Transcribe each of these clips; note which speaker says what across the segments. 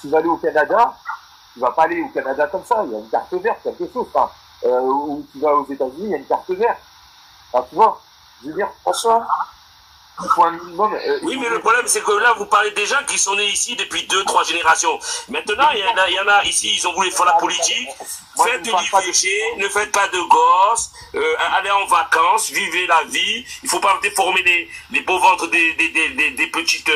Speaker 1: tu vas aller au Canada, tu vas pas aller au Canada comme ça, il y a une carte verte, quelque chose. Enfin, ou tu vas aux États-Unis, il y a une carte verte. Enfin, tu vois, je veux dire,
Speaker 2: Bonsoir.
Speaker 1: il faut un minimum.
Speaker 3: Oui, mais le problème, c'est que là, vous parlez des gens qui sont nés ici depuis 2-3 générations. Maintenant, il y en a ici, ils ont voulu faire la politique. Faites l'IVG, ne faites pas de gosses, allez en vacances, vivez la vie. Il faut pas déformer les beaux ventres des petites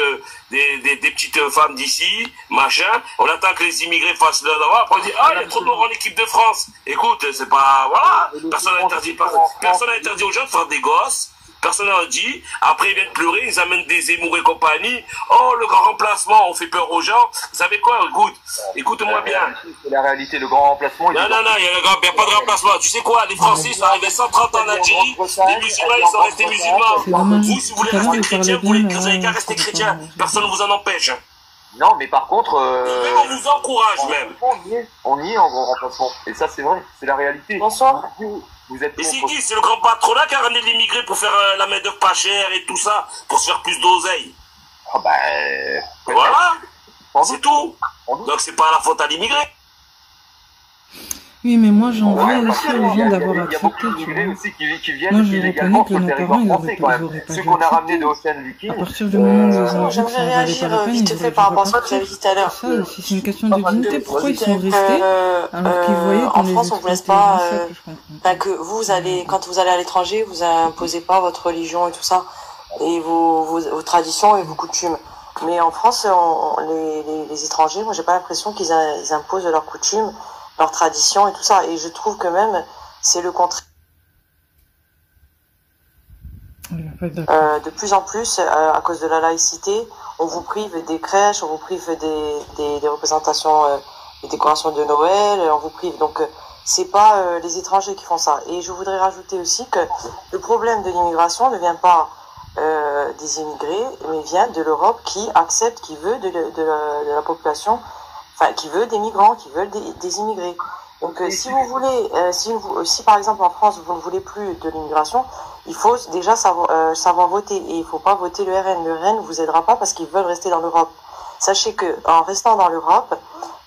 Speaker 3: femmes d'ici, machin. On attend que les immigrés fassent leur devoir. Après, on dit, ah, il y a trop de morts en équipe de France. Écoute, c'est pas, voilà. Personne n'a interdit aux gens de faire des gosses. Personne n'a dit. Après, ils viennent pleurer, ils amènent des émours et compagnie. Oh, le grand remplacement, on fait peur aux gens. Vous savez quoi? Écoute-moi bien.
Speaker 1: C'est la réalité, le grand remplacement.
Speaker 3: Non, il n'y a pas de remplacement. Tu sais quoi? Les Français, ils sont arrivés 130 ans en Algérie. Les musulmans, ils sont restés musulmans. Vous, si vous voulez rester chrétien, vous n'avez qu'à rester chrétien. Personne ne vous en empêche.
Speaker 1: Non, mais par contre...
Speaker 3: Même on vous encourage, même.
Speaker 1: On y est en grand remplacement. Et ça, c'est vrai. C'est la réalité.
Speaker 2: Bonsoir.
Speaker 1: Vous êtes
Speaker 3: et c'est qui? C'est le grand patronat qui a ramené l'immigré pour faire la main d'œuvre pas chère et tout ça, pour se faire plus d'oseille.
Speaker 1: Ah ben...
Speaker 3: Voilà. C'est tout. Donc c'est pas la faute à l'immigré.
Speaker 4: Oui, mais moi j'en veux aussi aux gens d'avoir accepté, tu vois.
Speaker 1: Aussi qui viennent,
Speaker 4: moi je reconnais que nos parents ils auraient pas dû
Speaker 1: ceux qu'on a ramenés de Ocean Viking.
Speaker 4: À partir du moment où ils ont dit que ça
Speaker 2: j'aimerais
Speaker 4: valait pas la
Speaker 2: réagir
Speaker 4: peine,
Speaker 2: vite fait par rapport à ce que vous avez dit tout à l'heure.
Speaker 4: Ça, si c'est une question de dignité, pourquoi ils sont restés alors qu'ils voyaient qu'on
Speaker 2: en
Speaker 4: les
Speaker 2: France, on vous laisse
Speaker 4: exploitait?
Speaker 2: pas, que vous allez, quand vous allez à l'étranger, vous imposez pas votre religion et tout ça, et vos traditions et vos coutumes. Mais en France, les étrangers, moi j'ai pas l'impression qu'ils imposent leurs coutumes, leurs traditions et tout ça. Et je trouve que même c'est le contraire. De plus en plus, à cause de la laïcité, on vous prive des crèches, on vous prive des représentations, des décorations de Noël, on vous prive. Donc c'est pas les étrangers qui font ça. Et je voudrais rajouter aussi que le problème de l'immigration ne vient pas des immigrés, mais vient de l'Europe qui accepte, qui veut de la population, enfin qui veut des migrants, qui veulent des immigrés. Donc si vous voulez, si par exemple en France vous ne voulez plus de l'immigration, il faut déjà savoir voter, et il faut pas voter le RN. Le RN ne vous aidera pas parce qu'ils veulent rester dans l'Europe. Sachez que en restant dans l'Europe,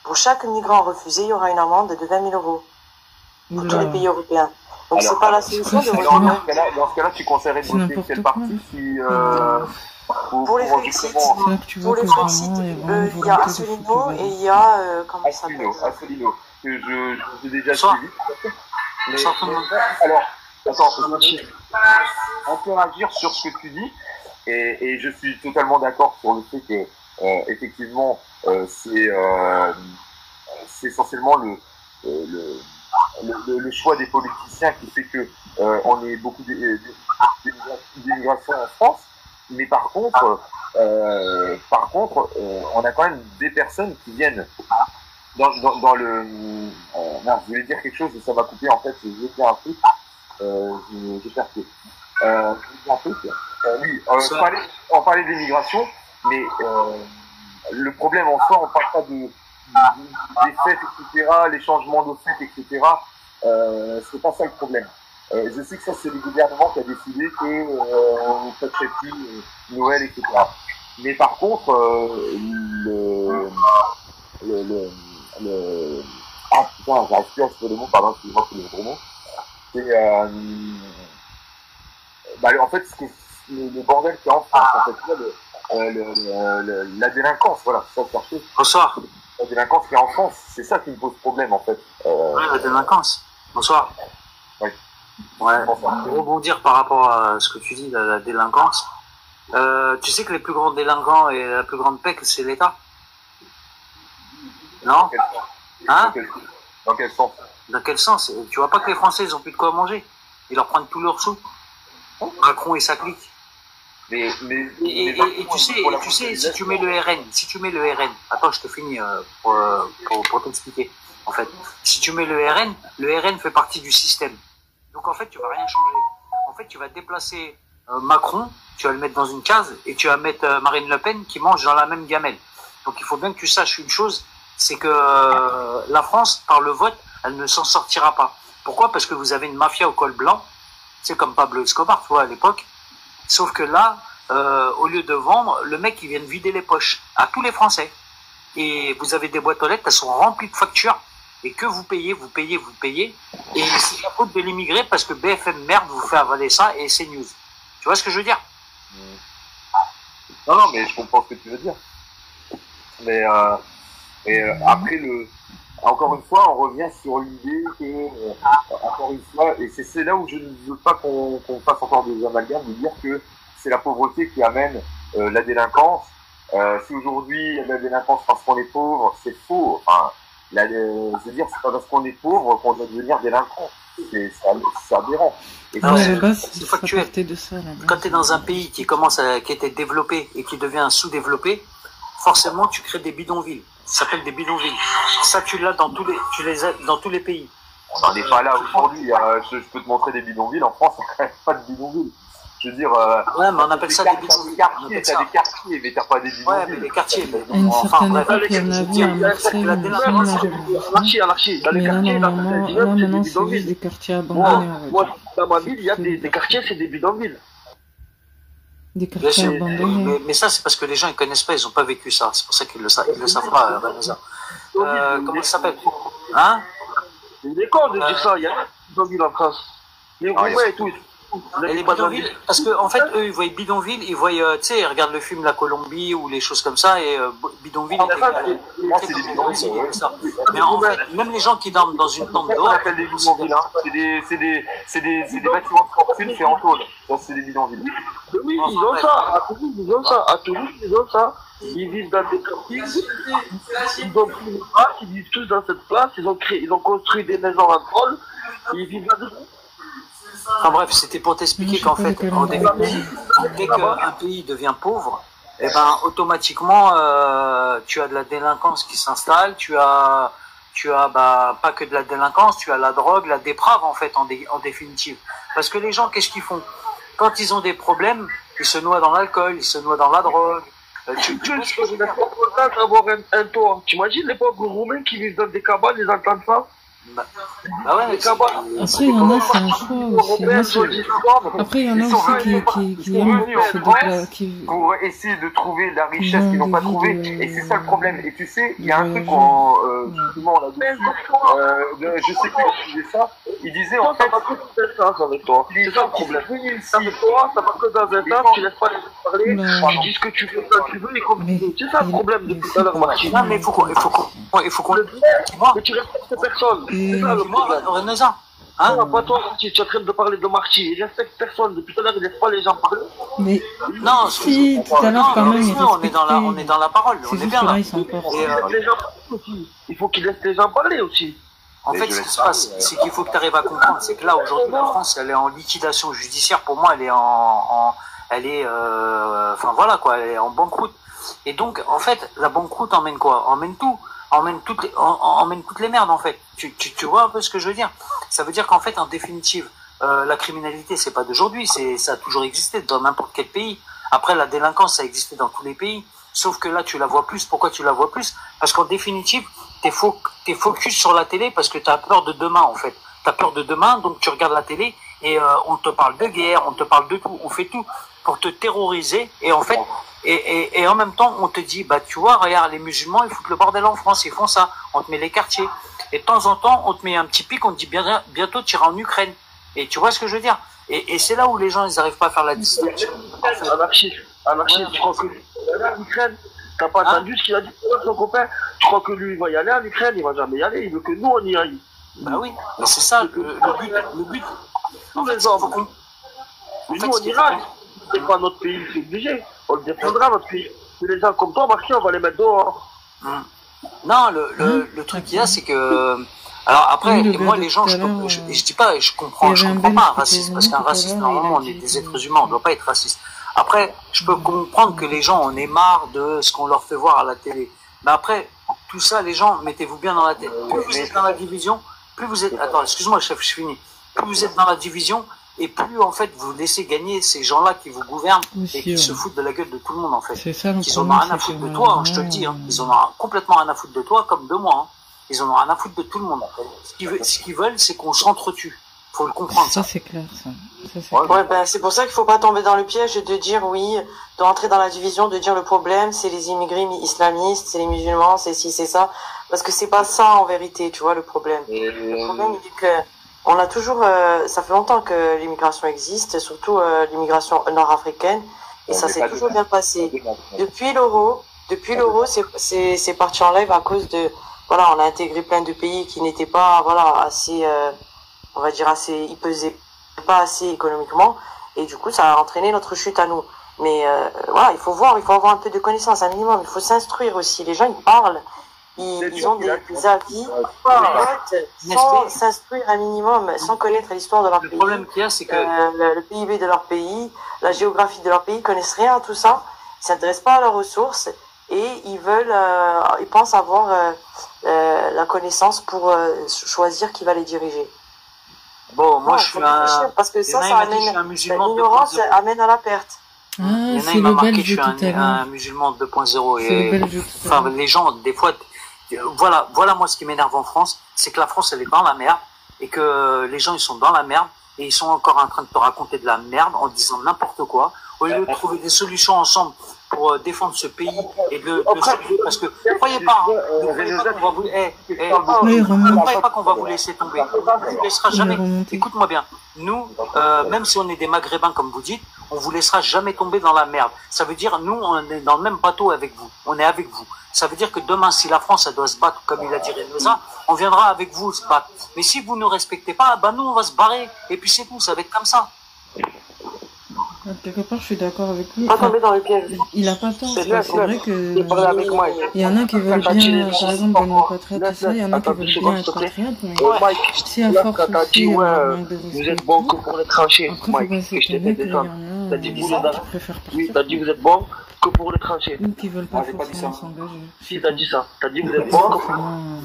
Speaker 2: pour chaque migrant refusé, il y aura une amende de 20 000 euros pour tous les pays européens. Donc c'est pas la solution de voter.
Speaker 1: Dans ce cas-là, tu conseillerais de voter quel parti si
Speaker 2: pour les Frexit, il y a Asselineau et il y a comment ça s'appelle
Speaker 1: Asselineau, que j'ai déjà suivi. Alors, attends, on peut réagir sur ce que tu dis, et je suis totalement d'accord sur le fait que effectivement c'est essentiellement le choix des politiciens qui fait que on ait beaucoup d'immigration en France. Mais par contre, on a quand même des personnes qui viennent dans le... non, je voulais dire quelque chose et ça m'a coupé, en fait, j'ai fait un truc, j'ai perdu. Oui, on parlait de l'immigration, mais le problème en soi, on ne parle pas des fêtes, etc., les changements de fêtes, etc., c'est pas ça le problème. Je sais que ça, c'est le gouvernement qui a décidé qu'on ne fêterait plus Noël, etc. Mais par contre, ah putain, j'arrive plus à trouver le mot, pardon, excusez-moi pour le gros mot. C'est, en fait, le bordel qu'il y a en France, en fait, la délinquance, voilà, c'est ça que je cherchais.
Speaker 5: Bonsoir.
Speaker 1: La délinquance qu'il y a en France, c'est ça qui me pose problème, en fait.
Speaker 5: Oui, la délinquance. Bonsoir.
Speaker 1: Oui.
Speaker 5: Ouais, pour rebondir par rapport à ce que tu dis, la délinquance, tu sais que les plus grands délinquants et la plus grande PEC, c'est l'État? Non? Hein?
Speaker 1: Dans quel sens?
Speaker 5: Dans quel sens? Tu vois pas que les Français, ils ont plus de quoi manger? Ils leur prennent tous leurs sous. Macron et sa clique. Et tu sais, si tu mets le RN, attends, je te finis pour t'expliquer. En fait, si tu mets le RN fait partie du système. Donc en fait, tu vas rien changer. En fait, tu vas déplacer Macron, tu vas le mettre dans une case, et tu vas mettre Marine Le Pen qui mange dans la même gamelle. Donc il faut bien que tu saches une chose, c'est que la France, par le vote, elle ne s'en sortira pas. Pourquoi? Parce que vous avez une mafia au col blanc, c'est comme Pablo Escobar, tu vois, à l'époque. Sauf que là, au lieu de vendre, le mec, il vient de vider les poches à tous les Français. et vous avez des boîtes aux lettres, elles sont remplies de factures, et que vous payez, et c'est la faute de l'immigré parce que BFM Merde vous fait avaler ça et CNews. Tu vois ce que je veux dire?
Speaker 1: Non, mais je comprends ce que tu veux dire. Mais après, encore une fois, on revient sur l'idée que, encore une fois, et c'est là où je ne veux pas qu'on fasse encore des amalgames, de dire que c'est la pauvreté qui amène la délinquance. Si aujourd'hui il y a de la délinquance parce qu'on est pauvre, c'est faux. Enfin, je veux dire, c'est pas parce qu'on est pauvre qu'on doit devenir délinquant. C'est aberrant. Et
Speaker 5: c'est factuel. Quand tu es dans un pays qui était développé et qui devient sous-développé, forcément tu crées des bidonvilles. Ça s'appelle des bidonvilles. Ça, tu l'as dans tous les pays.
Speaker 1: On n'en est pas là aujourd'hui. Je peux te montrer des bidonvilles. En France, on ne pas de bidonvilles. Je veux dire.
Speaker 5: Ouais, mais on appelle ça des bidonvilles.
Speaker 1: T'as des quartiers, mais t'as pas des bidonvilles.
Speaker 5: Ouais, mais des quartiers.
Speaker 4: À une certaine époque, il y en avait à Marseille, mais là, maintenant, c'est juste des quartiers abandonnés.
Speaker 6: Moi, dans ma ville, il y a des quartiers, c'est des bidonvilles.
Speaker 4: Des quartiers abandonnés.
Speaker 5: Mais ça, c'est parce que les gens ne connaissent pas, ils n'ont pas vécu ça. C'est pour ça qu'ils le savent pas, Vanessa. Comment ça s'appelle? Hein?
Speaker 6: C'est des cons de dire ça. Il y a des bidonvilles en France. Les Roumains et tout.
Speaker 5: Les bidonvilles, parce que en fait, eux, ils voient bidonville, ils voient, tu sais, ils regardent le film La Colombie ou les choses comme ça, et bidonville.
Speaker 1: C'est des bidonvilles.
Speaker 5: Mais en fait, même les gens qui dorment dans une tente dehors.
Speaker 1: On appelle des bidonvilles, hein. C'est des bâtiments de fortune faits en tôle. Donc c'est des bidonvilles.
Speaker 6: Oui, ils ont ça. À Toulouse, ils ont ça. À Toulouse, ils ont ça. Ils vivent dans des quartiers. Ils ont pris une place, ils vivent tous dans cette place. Ils ont construit des maisons en tôle. Ils vivent là-dedans.
Speaker 5: Enfin bref, c'était pour t'expliquer qu'en fait, dès qu'un pays devient pauvre, eh ben automatiquement tu as de la délinquance qui s'installe, tu as pas que de la délinquance, tu as la drogue, la déprave en fait en définitive. Parce que les gens, qu'est-ce qu'ils font? Quand ils ont des problèmes, ils se noient dans l'alcool, ils se noient dans la drogue.
Speaker 6: Tu n'as pas content d'avoir un toit. Tu imagines les pauvres Roumains qui vivent dans des cabanes, ils entendent ça?
Speaker 4: Après, il y en a, c'est un choix aussi. Après, il y en a aussi qui aiment
Speaker 1: pour essayer de trouver la richesse qu'ils n'ont pas trouvée. Et c'est ça le problème. Et tu sais, il y a un truc justement là-dessus. Je sais plus qui disait ça. Il disait en fait.
Speaker 6: Ça va que dans un sens avec toi. C'est ça le problème. Avec toi, ça va que dans un sens. Tu laisses pas les gens parler. Tu dis ce que tu veux quand tu veux. C'est ça le problème depuis tout à l'heure, Martin.
Speaker 5: Non, mais il faut qu'on.
Speaker 6: Mais tu respectes personne. C'est ça le problème.
Speaker 5: Renesa.
Speaker 6: Hein? Pas toi, tu es en train de parler de Marty. Il respecte personne. Depuis tout à l'heure, il laisse pas les gens parler.
Speaker 4: Mais
Speaker 5: non,
Speaker 4: si, tout à l'heure, quand même,
Speaker 5: on est dans la parole. On est bien là.
Speaker 6: Les gens aussi. Il faut qu'ils laissent les gens parler aussi.
Speaker 5: En fait, ce qui se passe, c'est qu'il faut que tu arrives à comprendre. C'est que là, aujourd'hui, la France, elle est en liquidation judiciaire. Pour moi, elle est enfin voilà quoi, elle est en banqueroute. Et donc, en fait, la banqueroute emmène quoi? Emmène tout. Emmène toutes les merdes en fait. Tu vois un peu ce que je veux dire? Ça veut dire qu'en fait, en définitive, la criminalité, c'est pas d'aujourd'hui, ça a toujours existé dans n'importe quel pays. Après, la délinquance, ça a existé dans tous les pays. Sauf que là, tu la vois plus. Pourquoi tu la vois plus? Parce qu'en définitive, t'es focus sur la télé parce que t'as peur de demain en fait. T'as peur de demain, donc tu regardes la télé et on te parle de guerre, on te parle de tout, on fait tout pour te terroriser et en fait. Et en même temps, on te dit, bah tu vois, regarde, les musulmans, ils foutent le bordel en France, ils font ça. On te met les quartiers. Et de temps en temps, on te met un petit pic, on te dit, bientôt tu iras en Ukraine. Et tu vois ce que je veux dire? Et c'est là où les gens, ils n'arrivent pas à faire la distinction.
Speaker 6: Anarchiste, tu crois que lui, il va aller en Ukraine? T'as pas entendu ce qu'il a dit à son copain? Tu crois que lui, il va y aller en Ukraine? Il va jamais y aller, il veut que nous, on y aille.
Speaker 5: Bah oui, mais c'est ça, le but.
Speaker 6: Tous les hommes. Mais nous, on ira. C'est pas notre pays, c'est obligé. On le défendra, notre pays. Mais les gens comme toi, Marquis, on va les mettre dehors.
Speaker 5: Non, le truc qu'il y a, c'est que... Alors après, moi, les gens, je dis pas, je comprends pas un raciste, parce qu'un raciste, normalement, on est des êtres humains, on ne doit pas être raciste. Après, je peux comprendre que les gens, on est marre de ce qu'on leur fait voir à la télé. Mais après, tout ça, les gens, mettez-vous bien dans la tête. Plus vous êtes dans la division, plus vous êtes... Attends, excuse-moi, chef, je finis. Plus vous êtes dans la division, et plus en fait vous laissez gagner ces gens-là qui vous gouvernent et qui se foutent de la gueule de tout le monde en fait.
Speaker 4: C'est ça,
Speaker 5: ils en ont rien à foutre de toi, hein, je te le dis. Hein. Ils en ont complètement rien à foutre de toi comme de moi. Hein. Ils en ont rien à foutre de tout le monde. Ce qu'ils veulent, c'est qu'on s'entretue. Faut le comprendre.
Speaker 4: Ça, c'est clair, ça.
Speaker 2: Ouais, ben, c'est pour ça qu'il faut pas tomber dans le piège de dire oui, de rentrer dans la division, de dire le problème, c'est les immigrés islamistes, c'est les musulmans, c'est ci, c'est ça. Parce que c'est pas ça, en vérité, tu vois, le problème. Le problème, il est que, on a toujours, ça fait longtemps que l'immigration existe, surtout l'immigration nord-africaine, et ça s'est toujours bien passé. Depuis l'euro, c'est parti en live à cause de, voilà, on a intégré plein de pays qui n'étaient pas, voilà, assez, on va dire assez, ils pesaient pas assez économiquement, et du coup, ça a entraîné notre chute à nous. Mais voilà, il faut avoir un peu de connaissances, un minimum, il faut s'instruire aussi. Les gens, ils parlent, ils ont des avis, sans s'instruire un minimum, sans connaître l'histoire de leur pays.
Speaker 5: Le problème qu'il y a, c'est que
Speaker 2: le PIB de leur pays, la géographie de leur pays, ils connaissent rien à tout ça, ils s'intéressent pas à leurs ressources, et ils pensent avoir la connaissance pour choisir qui va les diriger.
Speaker 5: Bon, moi, je suis
Speaker 2: parce que ça amène, l'ignorance amène à la perte.
Speaker 4: Ah,
Speaker 5: il y en a,
Speaker 4: c'est
Speaker 5: il m'a
Speaker 4: le
Speaker 5: marqué,
Speaker 4: belge
Speaker 5: je
Speaker 4: tout à
Speaker 5: suis
Speaker 4: l'heure.
Speaker 5: un musulman 2.0
Speaker 4: C'est le
Speaker 5: et,
Speaker 4: belge tout à
Speaker 5: enfin,
Speaker 4: l'heure.
Speaker 5: les gens, des fois, voilà moi ce qui m'énerve en France, c'est que la France, elle est dans la merde et que les gens, ils sont dans la merde et ils sont encore en train de te raconter de la merde en disant n'importe quoi au lieu de trouver des solutions ensemble pour défendre ce pays et de le sauver, parce que ne croyez pas qu'on va vous laisser tomber. On vous laissera jamais. Écoute-moi bien. Nous, même si on est des Maghrébins comme vous dites, on vous laissera jamais tomber dans la merde. Ça veut dire, nous, on est dans le même bateau avec vous. On est avec vous. Ça veut dire que demain, si la France, elle doit se battre, comme il a dit Renoza, on viendra avec vous se battre. Mais si vous ne respectez pas, ben nous, on va se barrer. Et puis c'est tout, ça va être comme ça.
Speaker 4: Quelque part, je suis d'accord avec lui.
Speaker 2: Pas tomber dans le piège.
Speaker 4: Il a pas tort. C'est vrai que
Speaker 6: avec Mike.
Speaker 4: il y en a qui veulent bien, par exemple, dans le patriote, tout ça, il y en a qui veulent bien être patriote, mais si à force aussi, manque de respect,
Speaker 6: vous êtes bon que pour les tranchées,
Speaker 4: après, faut
Speaker 6: Mike,
Speaker 4: pas
Speaker 6: que je t'ai
Speaker 4: s'étonner
Speaker 6: fait
Speaker 4: qu'il y en
Speaker 6: descendre. T'as dit vous
Speaker 4: a
Speaker 6: êtes
Speaker 4: qui préfèrent
Speaker 6: Oui,
Speaker 4: partir,
Speaker 6: t'as dit vous êtes bon que pour les tranchées.
Speaker 4: ou qui veulent pas
Speaker 1: j'ai pas dit
Speaker 4: forcément
Speaker 1: ça.
Speaker 4: s'engager.
Speaker 6: Si, t'as dit ça. T'as dit vous êtes bon que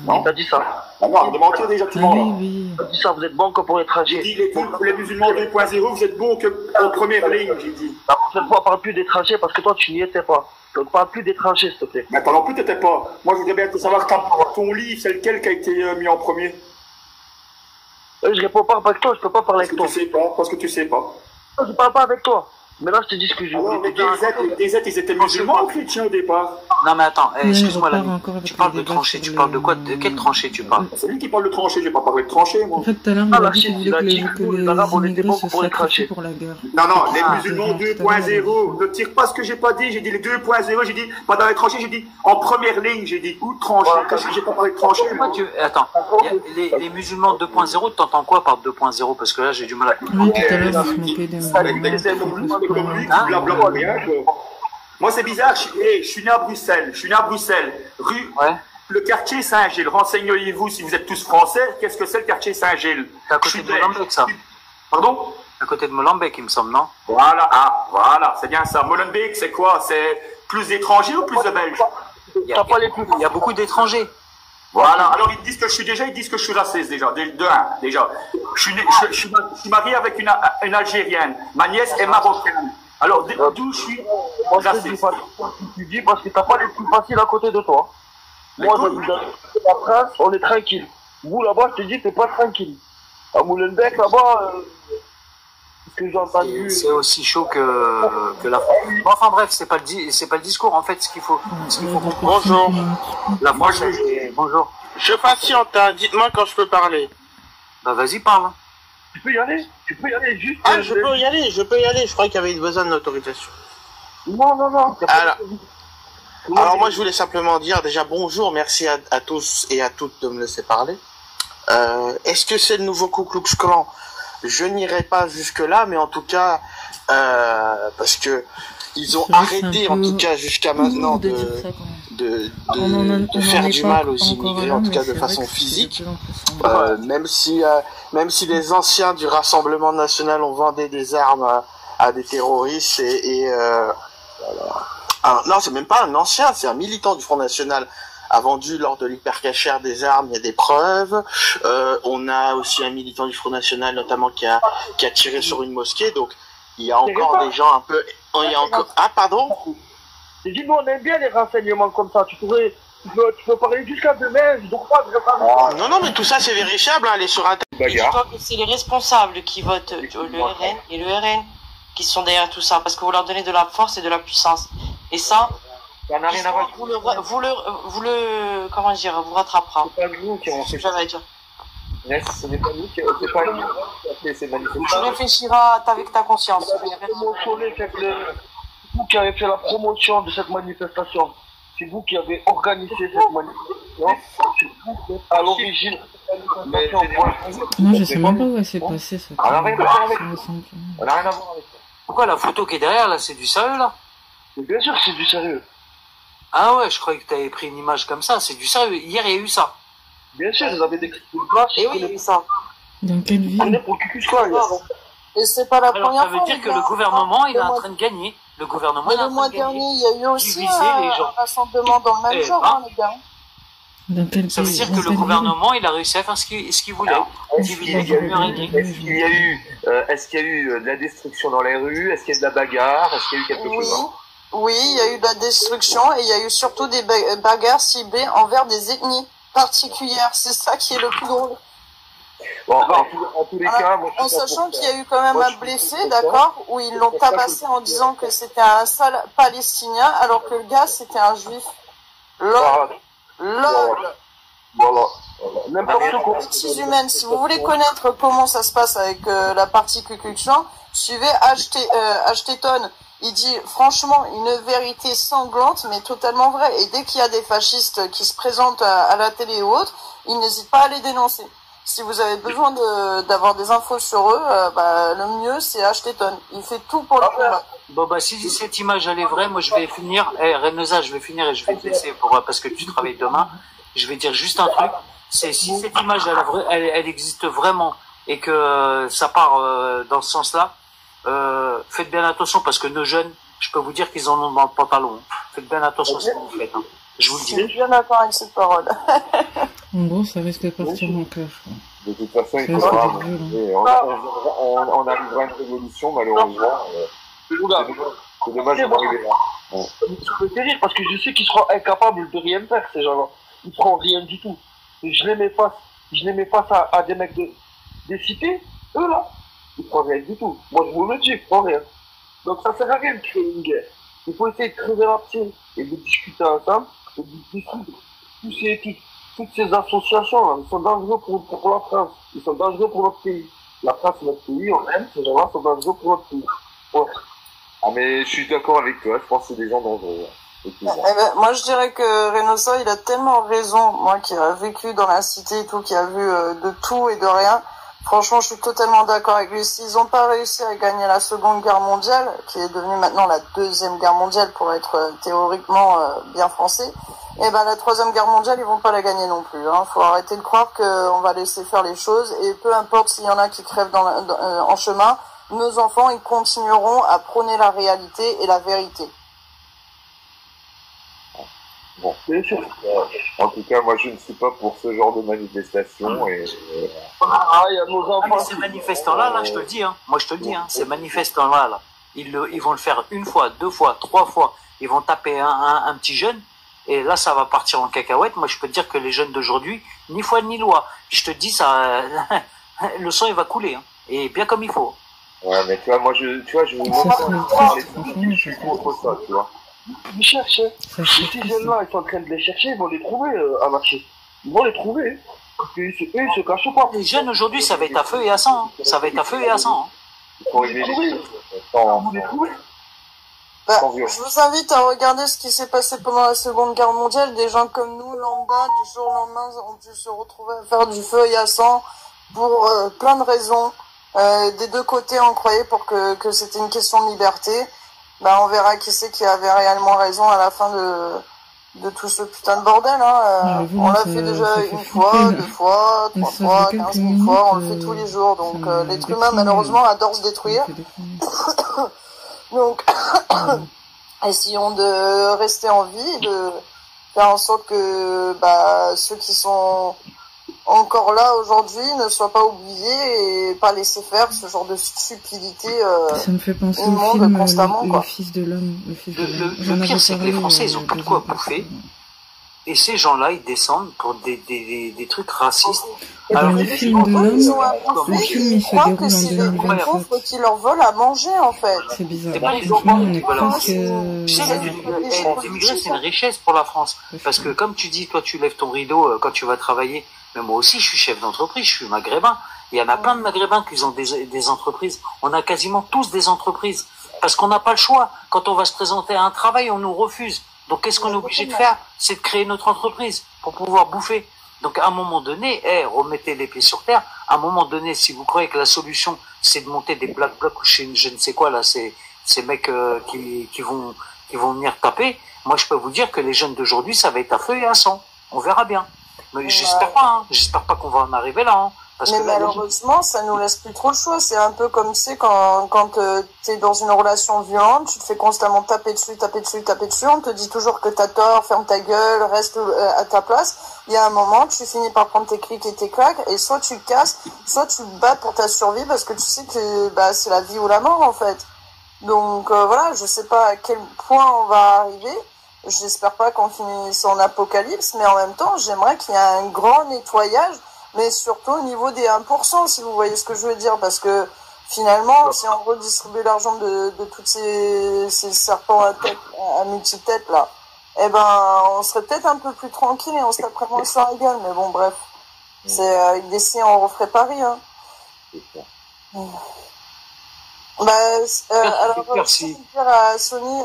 Speaker 1: Non.
Speaker 6: t'as dit ça.
Speaker 1: Ah non, arrête de mentir déjà, tu
Speaker 4: Ah
Speaker 1: mens
Speaker 4: oui,
Speaker 1: là.
Speaker 4: oui.
Speaker 6: T'as dit ça, vous êtes bon que pour les
Speaker 1: J'ai
Speaker 6: tranchées.
Speaker 1: dit les musulmans 2.0, vous êtes bons qu'en première ligne, j'ai dit.
Speaker 6: La prochaine fois, parle plus des tranchées parce que toi, tu n'y étais pas. Donc, parle plus des tranchées, s'il te plaît.
Speaker 1: Mais toi non plus, t'étais pas. Moi, je voudrais bien savoir ton livre, c'est lequel qui a été mis en premier.
Speaker 6: Je réponds pas avec toi, je peux pas parler avec toi.
Speaker 1: Parce que tu sais pas.
Speaker 6: Je parle pas avec toi. Mais là, je te dis ce que je
Speaker 1: Alors,
Speaker 6: voulais
Speaker 1: les
Speaker 6: te dire.
Speaker 1: DZ, ils étaient musulmans ou chrétiens au départ?
Speaker 5: Non, mais attends,
Speaker 4: Mais
Speaker 5: excuse-moi,
Speaker 4: on repart
Speaker 5: l'ami.
Speaker 4: encore avec
Speaker 5: Tu parles
Speaker 4: les
Speaker 5: de
Speaker 4: débats
Speaker 5: tranchée,
Speaker 4: sur
Speaker 5: tu parles de quoi?
Speaker 4: le-
Speaker 5: De quelle tranchée tu parles?
Speaker 1: C'est lui qui parle de tranchée, j'ai pas parlé de tranchée, moi.
Speaker 4: En fait, tout à l'heure,
Speaker 6: Ah,
Speaker 4: il a
Speaker 6: la
Speaker 4: dit qu'il
Speaker 6: Chine,
Speaker 4: voulait
Speaker 6: il a
Speaker 4: que
Speaker 6: dit
Speaker 4: les
Speaker 6: que nous, les Arabes, on était
Speaker 4: immigrés
Speaker 6: bons
Speaker 4: se
Speaker 6: pour les
Speaker 4: sacrifient
Speaker 6: cracher.
Speaker 4: pour la guerre.
Speaker 1: Non, non, les
Speaker 5: Ah,
Speaker 1: musulmans
Speaker 4: tout à l'heure,
Speaker 1: 2.0, ne tire pas ce que j'ai pas dit, j'ai dit les 2.0, j'ai dit pas dans les tranchées, j'ai dit en première ligne, j'ai dit où tranchée, qu'est-ce que j'ai pas parlé de tranchée, moi.
Speaker 5: Attends, les musulmans 2.0, t'entends quoi par 2.0? Parce que là, j'ai du mal à comprendre.
Speaker 4: Oui, tout à l'heure, il se moquait des
Speaker 1: Avec
Speaker 4: musulmans.
Speaker 1: des musulmans comme lui,
Speaker 5: Hein?
Speaker 1: qui blablabla rien, quoi. Moi, c'est bizarre, je suis né à Bruxelles, rue,
Speaker 5: Ouais.
Speaker 1: le quartier Saint-Gilles. Renseignez-vous si vous êtes tous français, qu'est-ce que c'est le quartier Saint-Gilles?
Speaker 5: C'est à côté de Molenbeek, ça.
Speaker 1: Pardon?
Speaker 5: À côté de Molenbeek, il me semble, non?
Speaker 1: Voilà, c'est bien ça. Molenbeek, c'est quoi? C'est plus d'étrangers ou plus de Belges?
Speaker 5: Il y a beaucoup d'étrangers.
Speaker 1: Voilà, alors ils disent que je suis raciste déjà, déjà. Je suis marié avec une Algérienne, ma nièce est marocaine. Alors d'où je suis
Speaker 6: Moi, je te dis
Speaker 1: raciste?
Speaker 6: pas tu dis parce que t'as pas les plus faciles à côté de toi. Moi, j'habite dans la France, on est tranquille. Vous, là-bas, je te dis, t'es pas tranquille. À Molenbeek, là-bas, ce que j'ai entendu...
Speaker 5: C'est aussi chaud que la France. Bon, enfin bref, c'est pas le discours. En fait, ce qu'il faut comprendre.
Speaker 7: Bonjour.
Speaker 5: La France, bonjour.
Speaker 7: Je patiente, hein. Dites-moi quand je peux parler.
Speaker 5: Bah vas-y, parle.
Speaker 6: Tu peux y aller, juste...
Speaker 7: Ah, je peux y aller. Je croyais qu'il y avait besoin de l'autorisation.
Speaker 6: Non.
Speaker 7: Alors moi, je voulais simplement dire déjà bonjour, merci à tous et à toutes de me laisser parler. Est-ce que c'est le nouveau Ku Klux Klan? Je n'irai pas jusque-là, mais en tout cas, parce que ils ont arrêté, en tout cas jusqu'à maintenant, de faire du mal aux immigrés, en tout cas de façon physique. Même si les anciens du Rassemblement National ont vendu des armes à des terroristes non, c'est même pas un ancien, c'est un militant du Front National a vendu lors de l'hypercachère des armes, il y a des preuves. On a aussi un militant du Front National notamment qui a tiré sur une mosquée, donc il y a encore des gens un peu... Ah, pardon?
Speaker 6: J'ai dit, nous, on aime bien les renseignements comme ça. Tu pourrais Tu peux parler jusqu'à demain, je dois pas.
Speaker 7: Non, mais tout ça c'est vérifiable, hein, les sur
Speaker 2: Et dis-toi que c'est les responsables qui votent le RN et le RN qui sont derrière tout ça, parce que vous leur donnez de la force et de la puissance. Et ça,
Speaker 1: ça n'a rien à voir.
Speaker 2: Comment dire, vous rattrapera.
Speaker 1: C'est pas nous qui avons fait ça.
Speaker 2: J'allais dire.
Speaker 1: Ce n'est pas nous qui avons fait ces manifestations.
Speaker 2: Tu réfléchiras avec ta conscience.
Speaker 6: C'est vous qui avez fait la promotion de cette manifestation. C'est vous qui avez organisé cette manifestation. C'est vous qui êtes à l'origine de cette manifestation.
Speaker 4: Moi, je sais même pas où elle s'est passée, ça.
Speaker 1: On n'a rien à voir avec ça.
Speaker 5: Pourquoi la photo qui est derrière, là, c'est du sérieux, là?
Speaker 6: Mais bien sûr que c'est du sérieux.
Speaker 5: Ah ouais, je croyais que tu avais pris une image comme ça, c'est du sérieux. Hier, il y a eu ça.
Speaker 6: Bien sûr, vous avez des places.
Speaker 2: Et oui, il y a eu ça.
Speaker 4: Dans quelle ville?
Speaker 2: Et c'est pas la première fois.
Speaker 5: Ça veut dire que le gouvernement, il est en train de gagner. Le gouvernement, il est en train de gagner.
Speaker 2: Le mois dernier, il y a eu aussi un rassemblement dans le même genre, les gars.
Speaker 5: Ça veut dire que le gouvernement, il a réussi à faire ce qu'il voulait.
Speaker 1: Est-ce qu'il y a eu de la destruction dans les rues? Est-ce qu'il y a de la bagarre? Est-ce qu'il y a eu quelque chose?
Speaker 2: Oui, il y a eu de la destruction et il y a eu surtout des bagarres ciblées envers des ethnies particulières. C'est ça qui est le plus drôle.
Speaker 1: Bon, en tous les cas, moi,
Speaker 2: en sachant qu'il y a eu quand même un blessé, d'accord, où ils l'ont tabassé en disant que c'était un sale palestinien, alors que le gars c'était un juif.
Speaker 1: Voilà.
Speaker 2: N'importe quoi. Bêtises humaines. Si vous voulez connaître comment ça se passe avec la partie Ku Klux Klan, suivez Ashton. Il dit franchement une vérité sanglante, mais totalement vraie. Et dès qu'il y a des fascistes qui se présentent à la télé ou autre, il n'hésite pas à les dénoncer. Si vous avez besoin d'avoir des infos sur eux, le mieux c'est Ashton. Il fait tout pour le combat.
Speaker 5: Bon si cette image elle est vraie, moi je vais finir. Renosa, je vais finir et je vais te laisser parce que tu travailles demain. Je vais dire juste un truc. C'est si cette image elle existe vraiment et que ça part dans ce sens-là, faites bien attention parce que nos jeunes, je peux vous dire qu'ils en ont dans le pantalon. Faites bien attention à ce que vous faites. Je vous le dis.
Speaker 2: Je suis bien d'accord avec cette parole.
Speaker 4: En gros, ça risque de partir en cœur.
Speaker 1: De toute façon, il faudra on arrivera à une révolution, malheureusement. C'est dommage d'en arriver là.
Speaker 6: Ça me fait rire parce que je sais qu'ils seront incapables de rien faire, ces gens-là. Ils feront rien du tout. Je les mets face à des mecs des cités, eux là, ils feront rien du tout. Moi, je vous le dis, ils feront rien. Donc ça sert à rien de créer une guerre. Il faut essayer de crever la pied et de discuter ensemble, et de discuter toutes ces associations-là. Ils sont dangereux pour la France. Ils sont dangereux pour notre pays. La France, c'est notre pays, on aime, ces gens-là sont dangereux pour notre pays. Ouais.
Speaker 1: Ah mais je suis d'accord avec toi, je pense que c'est des gens dangereux.
Speaker 2: Moi je dirais que Reynosa il a tellement raison, moi qui a vécu dans la cité et tout, qui a vu de tout et de rien. Franchement je suis totalement d'accord avec lui. S'ils n'ont pas réussi à gagner la Seconde Guerre mondiale, qui est devenue maintenant la Deuxième Guerre mondiale pour être théoriquement bien français, et la Troisième Guerre mondiale ils vont pas la gagner non plus. Faut arrêter de croire qu'on va laisser faire les choses et peu importe s'il y en a qui crèvent en chemin, nos enfants ils continueront à prôner la réalité et la vérité.
Speaker 1: Bon, en tout cas, moi je ne suis pas pour ce genre de manifestation et
Speaker 6: il y a nos enfants.
Speaker 5: Ces manifestants-là, je te le dis, moi je te le dis, ces manifestants-là, ils vont le faire une fois, deux fois, trois fois, ils vont taper un petit jeune, et là ça va partir en cacahuète. Moi je peux te dire que les jeunes d'aujourd'hui, ni foi ni loi, puis je te dis ça, le sang il va couler, et bien comme il faut.
Speaker 1: Ouais, mais tu vois, moi je vous montre je suis contre ça, tu vois.
Speaker 6: Ils cherchent. Ces jeunes-là, ils sont en train de les chercher, ils vont les trouver à marcher. Ils vont les trouver. Parce qu'eux, ils se cachent pas.
Speaker 5: Les jeunes aujourd'hui, ça va être à feu et à sang. Ça va être à feu et à sang.
Speaker 1: Il faut régler les choses.
Speaker 6: Ils les trouver.
Speaker 2: Je vous invite à regarder ce qui s'est passé pendant la Seconde Guerre mondiale. Des gens comme nous, lambda, du jour au lendemain, ont dû se retrouver à faire du feu et à sang pour plein de raisons. Des deux côtés, on croyait que c'était une question de liberté. On verra qui c'est qui avait réellement raison à la fin de tout ce putain de bordel. On l'a fait déjà une fois, deux fois, trois fois, 15 000 fois, on le fait tous les jours. Donc l'être humain malheureusement adore se détruire. Donc essayons de rester en vie, de faire en sorte que ceux qui sont encore là aujourd'hui ne soient pas oubliés et pas laisser faire ce genre de stupidité.
Speaker 4: Ça me fait penser au film le Fils de l'homme.
Speaker 5: Le pire c'est que les Français ils ont plus de quoi bouffer. Et ces gens-là, ils descendent pour des trucs racistes.
Speaker 4: Dans le film de l'homme, le film il se déroule en 2027.
Speaker 2: Faut qu'ils leur volent à manger en fait.
Speaker 4: C'est bizarre.
Speaker 5: On est presque... L'immigré, c'est une richesse pour la France. Parce que comme tu dis, toi tu lèves ton rideau quand tu vas travailler. Mais moi aussi, je suis chef d'entreprise, je suis maghrébin. Il y en a plein de maghrébins qui ont des entreprises. On a quasiment tous des entreprises. Parce qu'on n'a pas le choix. Quand on va se présenter à un travail, on nous refuse. Donc qu'est-ce qu'on est obligé de faire? C'est de créer notre entreprise pour pouvoir bouffer. Donc à un moment donné, remettez les pieds sur terre. À un moment donné, si vous croyez que la solution, c'est de monter des black blocs chez je ne sais quoi, là, ces mecs qui vont venir taper, moi je peux vous dire que les jeunes d'aujourd'hui, ça va être à feu et à sang. On verra bien. Mais j'espère pas, hein. J'espère pas qu'on va en arriver là, hein. Parce
Speaker 2: mais
Speaker 5: que là,
Speaker 2: malheureusement, ça nous laisse plus trop le choix. C'est un peu comme, tu sais, quand t'es dans une relation violente, tu te fais constamment taper dessus, on te dit toujours que t'as tort, ferme ta gueule, reste à ta place. Il y a un moment, tu finis par prendre tes clics et tes claques, et soit tu te casses, soit tu te bats pour ta survie, parce que tu sais que c'est la vie ou la mort, en fait. Donc voilà, je sais pas à quel point on va arriver. J'espère pas qu'on finisse en apocalypse, mais en même temps, j'aimerais qu'il y ait un grand nettoyage, mais surtout au niveau des 1%, si vous voyez ce que je veux dire, parce que finalement, si on redistribue l'argent de toutes ces serpents à multi-têtes là, eh ben, on serait peut-être un peu plus tranquille et on se taperait moins sur la gueule, mais bon, bref. C'est, d'ici, on referait Paris, hein. Alors, je vais dire à Sony,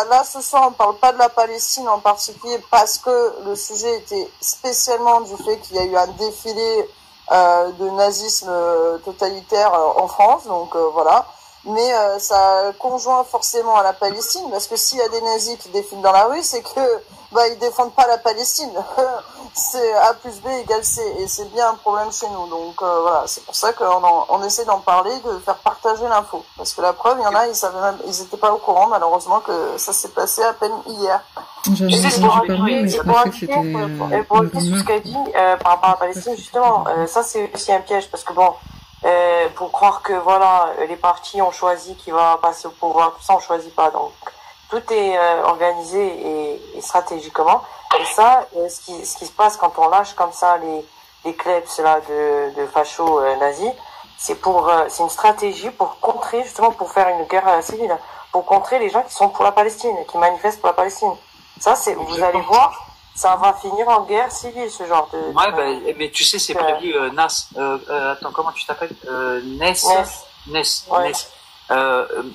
Speaker 2: là, ce soir, on parle pas de la Palestine en particulier parce que le sujet était spécialement du fait qu'il y a eu un défilé de nazisme totalitaire en France, donc voilà. Mais ça conjoint forcément à la Palestine, parce que s'il y a des nazis qui défilent dans la rue, c'est que ils défendent pas la Palestine. C'est A plus B égale C, et c'est bien un problème chez nous. Donc voilà, c'est pour ça qu'on essaie d'en parler, de faire partager l'info. Parce que la preuve, il y en a, ils étaient pas au courant, malheureusement, que ça s'est passé à peine hier.
Speaker 4: Pour
Speaker 2: tout ce qu'a dit par rapport à la Palestine, justement, ça c'est aussi un piège, parce que bon, pour croire que voilà, les partis ont choisi qui va passer au pouvoir, tout ça on choisit pas, donc tout est organisé et stratégiquement. Et ça, ce qui se passe quand on lâche comme ça les kleps là de fachos nazis, c'est une stratégie pour contrer, justement pour faire une guerre civile, pour contrer les gens qui sont pour la Palestine, qui manifestent pour la Palestine. Ça, vous allez voir, ça va finir en guerre civile, ce genre de...
Speaker 5: Ouais, mais tu sais, c'est prévu, attends, comment tu t'appelles? Ness.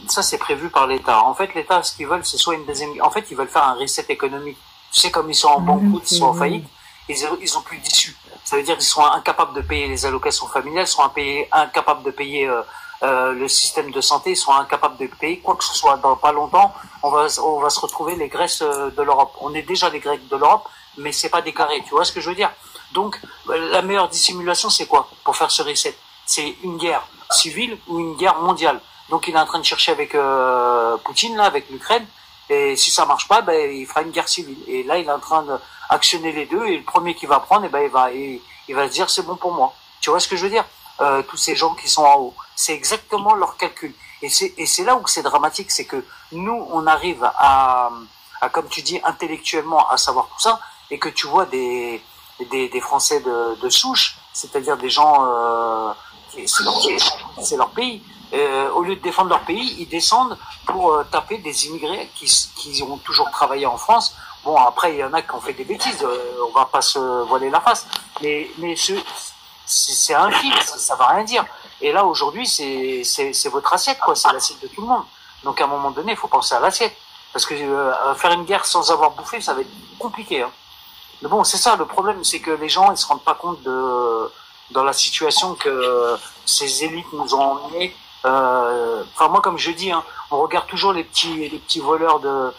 Speaker 5: Ça, c'est prévu par l'État. En fait, l'État, ce qu'ils veulent, c'est soit une deuxième... En fait, ils veulent faire un reset économique. Tu sais, comme ils sont en banqueroute, ils sont en faillite, ils ont plus d'issue. Ça veut dire qu'ils seront incapables de payer les allocations familiales, ils seront incapables de payer le système de santé, ils seront incapables de payer quoi que ce soit. Dans pas longtemps, on va se retrouver les Grèces de l'Europe. On est déjà les Grecs de l'Europe, mais c'est pas déclaré. Tu vois ce que je veux dire? Donc, la meilleure dissimulation, c'est quoi pour faire ce reset? C'est une guerre civile ou une guerre mondiale. Donc, il est en train de chercher avec Poutine, là, avec l'Ukraine. Et si ça marche pas, il fera une guerre civile. Et là, il est en train d'actionner les deux. Et le premier qui va prendre, il va se dire c'est bon pour moi. Tu vois ce que je veux dire? Tous ces gens qui sont en haut, c'est exactement leur calcul. Et c'est là où c'est dramatique, c'est que nous, on arrive à comme tu dis, intellectuellement, à savoir tout ça, et que tu vois des Français de souche, c'est-à-dire des gens c'est leur pays. Au lieu de défendre leur pays, ils descendent pour taper des immigrés qui ont toujours travaillé en France. Bon, après, il y en a qui ont fait des bêtises, on va pas se voiler la face, mais c'est un film, ça va rien dire. Et là, aujourd'hui, c'est votre assiette, quoi, c'est l'assiette de tout le monde. Donc, à un moment donné, il faut penser à l'assiette. Parce que faire une guerre sans avoir bouffé, ça va être compliqué. Hein. Mais bon, c'est ça, le problème, c'est que les gens, ils se rendent pas compte dans la situation que ces élites nous ont emmenés. Enfin, moi, comme je dis, hein, on regarde toujours les petits voleurs de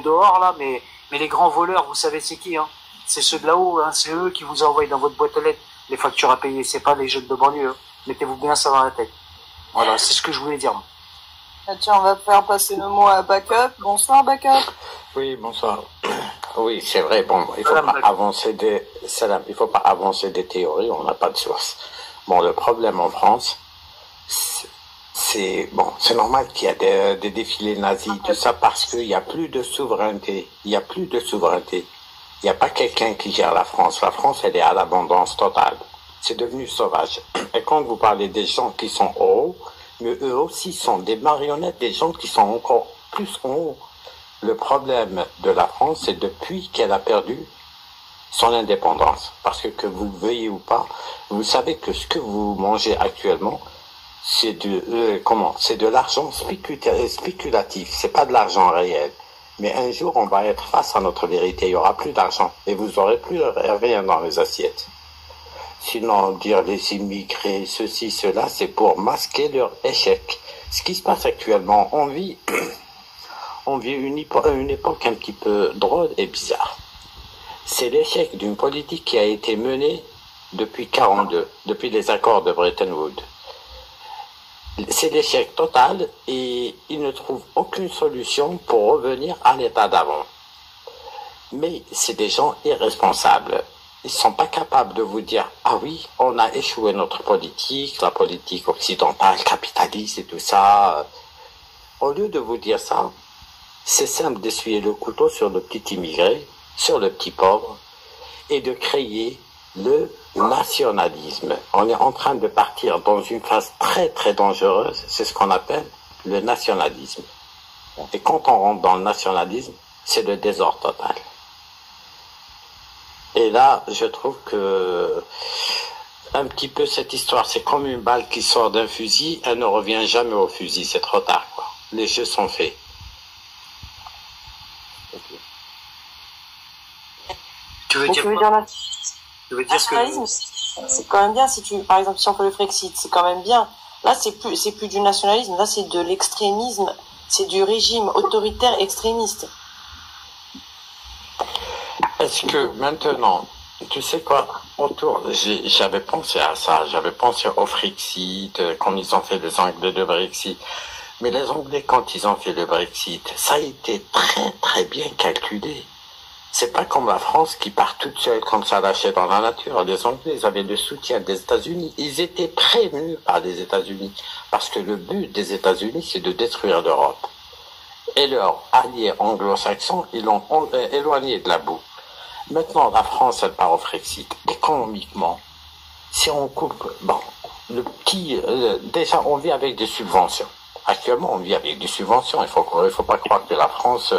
Speaker 5: dehors, là, mais les grands voleurs, vous savez c'est qui, hein? C'est ceux de là-haut, hein, c'est eux qui vous envoient dans votre boîte aux lettres les factures à payer, c'est pas les jeunes de banlieue. Hein. Mettez-vous bien ça dans la tête. Voilà, c'est ce que je voulais dire.
Speaker 2: Tiens, on va faire passer le mot à Backup. Bonsoir, Backup.
Speaker 8: Oui, bonsoir. Oui, c'est vrai. Bon, il faut pas avancer des théories. On n'a pas de source. Bon, le problème en France, c'est bon, c'est normal qu'il y a des défilés nazis, tout ça, parce qu'il n'y a plus de souveraineté. Il n'y a plus de souveraineté. Il n'y a pas quelqu'un qui gère la France. La France, elle est à l'abondance totale. C'est devenu sauvage. Et quand vous parlez des gens qui sont en haut, mais eux aussi sont des marionnettes, des gens qui sont encore plus en haut. Le problème de la France, c'est depuis qu'elle a perdu son indépendance. Parce que vous le veuillez ou pas, vous savez que ce que vous mangez actuellement, c'est de l'argent spéculatif. C'est pas de l'argent réel. Mais un jour, on va être face à notre vérité. Il y aura plus d'argent. Et vous aurez plus rien dans les assiettes. Sinon, dire les immigrés, ceci, cela, c'est pour masquer leur échec. Ce qui se passe actuellement, on vit une époque un petit peu drôle et bizarre. C'est l'échec d'une politique qui a été menée depuis 1942, depuis les accords de Bretton Woods. C'est l'échec total et ils ne trouvent aucune solution pour revenir à l'état d'avant. Mais c'est des gens irresponsables. Ils ne sont pas capables de vous dire « Ah oui, on a échoué notre politique, la politique occidentale, capitaliste et tout ça. » Au lieu de vous dire ça, c'est simple d'essuyer le couteau sur le petit immigré, sur le petit pauvre, et de créer le nationalisme. On est en train de partir dans une phase très très dangereuse, c'est ce qu'on appelle le nationalisme. Et quand on rentre dans le nationalisme, c'est le désordre total. Et là, je trouve que un petit peu cette histoire, c'est comme une balle qui sort d'un fusil, elle ne revient jamais au fusil, c'est trop tard, quoi. Les jeux sont faits.
Speaker 5: Tu veux dire
Speaker 2: nationalisme, c'est quand même bien. Si tu, par exemple, si on fait le Frexit, c'est quand même bien. Là, c'est plus du nationalisme. Là, c'est de l'extrémisme. C'est du régime autoritaire extrémiste.
Speaker 8: Est-ce que maintenant, tu sais quoi, j'avais pensé à ça, j'avais pensé au Frexit, quand ils ont fait les Anglais de Brexit. Mais les Anglais, quand ils ont fait le Brexit, ça a été très très bien calculé. C'est pas comme la France qui part toute seule comme ça lâchée dans la nature. Les Anglais, ils avaient le soutien des États-Unis. Ils étaient prévenus par les États-Unis. Parce que le but des États-Unis, c'est de détruire l'Europe. Et leurs alliés anglo-saxons, ils l'ont éloigné de la boue. Maintenant, la France, elle part au Frexit. Économiquement, si on coupe, bon, déjà, on vit avec des subventions. Actuellement, on vit avec des subventions. Il faut pas croire que la France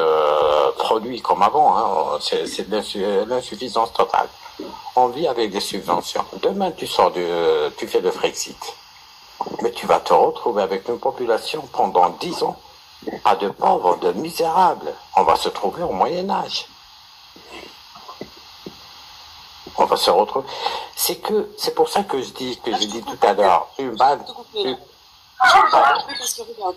Speaker 8: produit comme avant. Hein. C'est l'insuffisance totale. On vit avec des subventions. Demain, tu fais le Frexit. Mais tu vas te retrouver avec une population pendant 10 ans. Pas de pauvres, de misérables. On va se trouver au Moyen-Âge. On va se retrouver. C'est pour ça que j'ai dit tout à l'heure, une balle.
Speaker 2: Parce que regarde,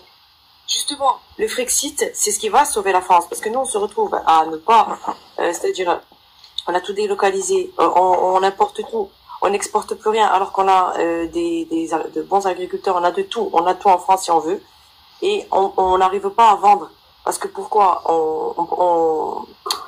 Speaker 2: justement, le Frexit, c'est ce qui va sauver la France. Parce que nous, on se retrouve à ne pas, c'est-à-dire, on a tout délocalisé, on importe tout, on n'exporte plus rien, alors qu'on a de bons agriculteurs, on a tout en France si on veut, et on n'arrive pas à vendre. Parce que pourquoi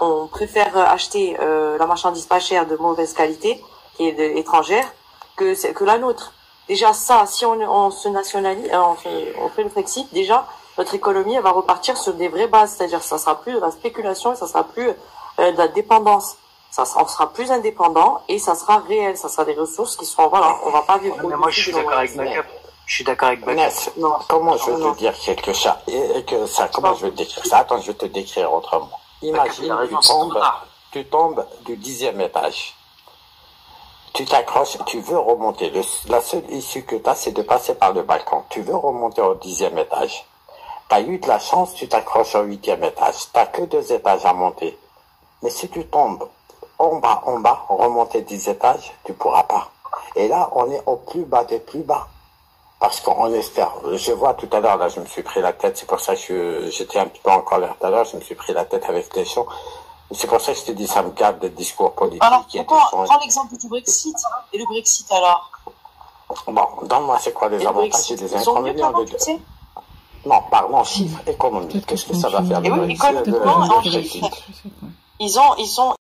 Speaker 2: on préfère acheter la marchandise pas chère de mauvaise qualité, qui est étrangère, que la nôtre. Déjà ça, si on se nationalise, on fait le Frexit, déjà notre économie elle va repartir sur des vraies bases, c'est-à-dire ça sera plus de la spéculation, et ça sera plus de la dépendance. On sera plus indépendant et ça sera réel, ça sera des ressources qui seront voilà, on va pas vivre.
Speaker 5: Mais moi je suis d'accord avec Bacap. Je suis d'accord avec Bacap.
Speaker 8: Comment je veux te dire quelque chose comment je veux te décrire ça? Attends, je vais te décrire autrement. Imagine, tu tombes du 10e étage. Tu t'accroches, tu veux remonter. La seule issue que tu as, c'est de passer par le balcon. Tu veux remonter au 10e étage. Tu as eu de la chance, tu t'accroches au 8e étage. Tu n'as que 2 étages à monter. Mais si tu tombes en bas, remonter 10 étages, tu pourras pas. Et là, on est au plus bas des plus bas. Parce qu'on espère. Je vois tout à l'heure, là, je me suis pris la tête. C'est pour ça que j'étais un petit peu en colère tout à l'heure. Je me suis pris la tête avec les gens. C'est pour ça que je te dis, ça me garde des discours politiques.
Speaker 2: Alors, prends l'exemple du Brexit. Et le Brexit, alors?
Speaker 8: Bon, donne-moi, c'est quoi les avantages et les inconvénients de deux? Non, parlons chiffres économiques. Qu'est-ce que ça va faire de Brexit?
Speaker 2: Ils ont